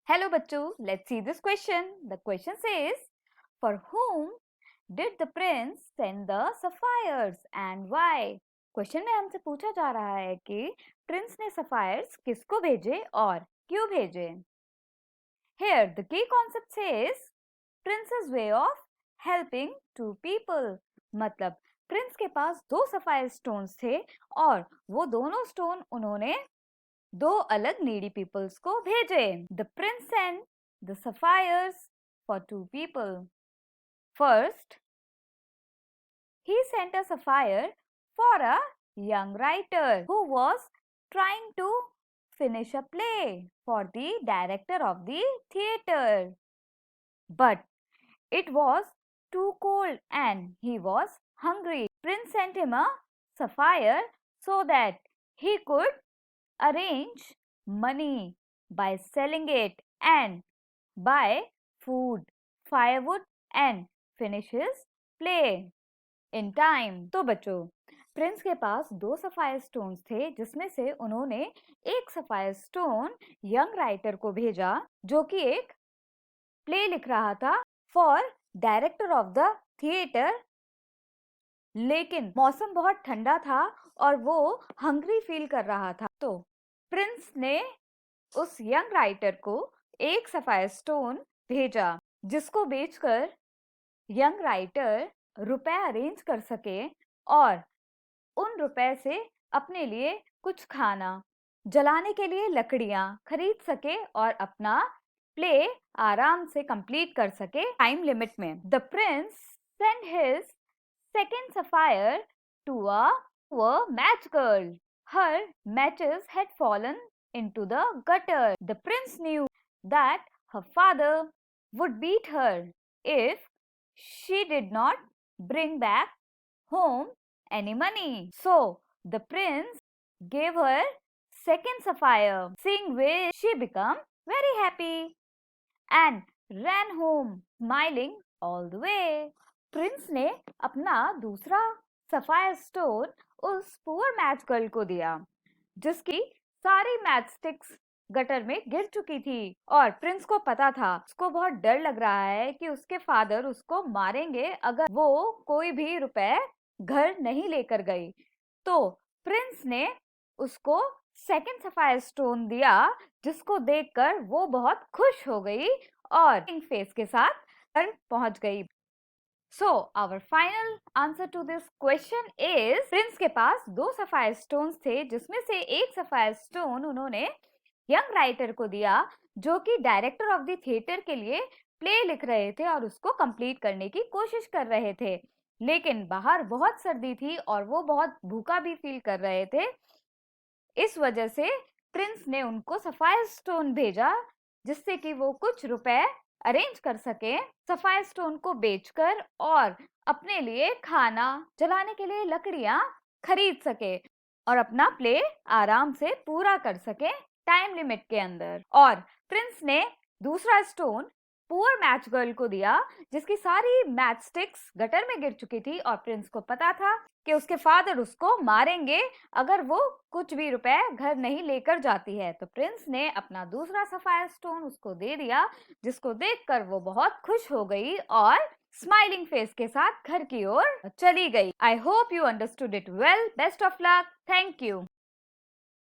Hello बच्चों, let's see this question. The question says, for whom did the prince send the sapphires and why? Question में हमसे पूछा जा रहा है कि प्रिंस ने सफायर्स किसको भेजे और क्यों भेजे. Here the key concept says prince's way of helping two people. मतलब प्रिंस के पास दो सफायर स्टोन्स थे और वो दोनों स्टोन उन्होंने दो अलग नीडी पीपल्स को भेजे. The prince send the sapphires for two people. First, he sent a sapphire for a young writer who was trying to finish a play for the director of the theater. But it was too cold and he was hungry. Prince sent him a sapphire so that he could arrange money by selling it and buy food, firewood and finish his play in time. तो बच्चों, Prince के पास दो sapphire stones थे जिसमें से उन्होंने एक sapphire stone young writer को भेजा जो कि एक प्ले लिख रहा था for director of the theatre. लेकिन मौसम बहुत ठंडा था और वो हंग्री फील कर रहा था. तो प्रिंस ने उस यंग राइटर को एक सफायर स्टोन भेजा जिसको बेचकर यंग राइटर रुपए अरेंज कर सके और उन रुपए से अपने लिए कुछ खाना, जलाने के लिए लकड़ियां खरीद सके और अपना प्ले आराम से कंप्लीट कर सके टाइम लिमिट में. The prince send his second sapphire to a match girl. Her matches had fallen into the gutter. The prince knew that her father would beat her if she did not bring back home any money. So the prince gave her second sapphire, seeing which she became very happy and ran home smiling all the way. Prince ने अपना दूसरा sapphire stone उस poor match girl को दिया जिसकी सारी match sticks gutter में गिर चुकी थी और प्रिंस को पता था, उसको बहुत डर लग रहा है कि उसके फादर उसको मारेंगे अगर वो कोई भी रुपए घर नहीं लेकर गई. तो प्रिंस ने उसको सेकंड सफायर स्टोन दिया जिसको देखकर वो बहुत खुश हो गई और फेस के साथ घर पहुंच गई. So our final answer to this question is Prince के पास दो सफायर स्टोन्स थे जिसमें से एक सफायर स्टोन उन्होंने यंग राइटर को दिया जो कि डायरेक्टर ऑफ द थिएटर के लिए प्ले लिख रहे थे और उसको कंप्लीट करने की कोशिश कर रहे थे. लेकिन बाहर बहुत सर्दी थी और वो बहुत भूखा भी फील कर रहे थे. इस वजह से प्रिंस ने उनको सफायर स्टोन भेजा जिससे कि वो कुछ रुपए अरेंज कर सके सफायर स्टोन को बेचकर और अपने लिए खाना, जलाने के लिए लकड़ियां खरीद सके और अपना प्ले आराम से पूरा कर सके टाइम लिमिट के अंदर. और प्रिंस ने दूसरा स्टोन पुअर मैच गर्ल को दिया जिसकी सारी मैच स्टिक्स गटर में गिर चुकी थी और प्रिंस को पता था कि उसके फादर उसको मारेंगे अगर वो कुछ भी रुपए घर नहीं लेकर जाती है. तो प्रिंस ने अपना दूसरा सफायर स्टोन उसको दे दिया जिसको देखकर वो बहुत खुश हो गई और स्माइलिंग फेस के साथ घर की ओर चली गई. I hope you understood it well. Best of luck. Thank you.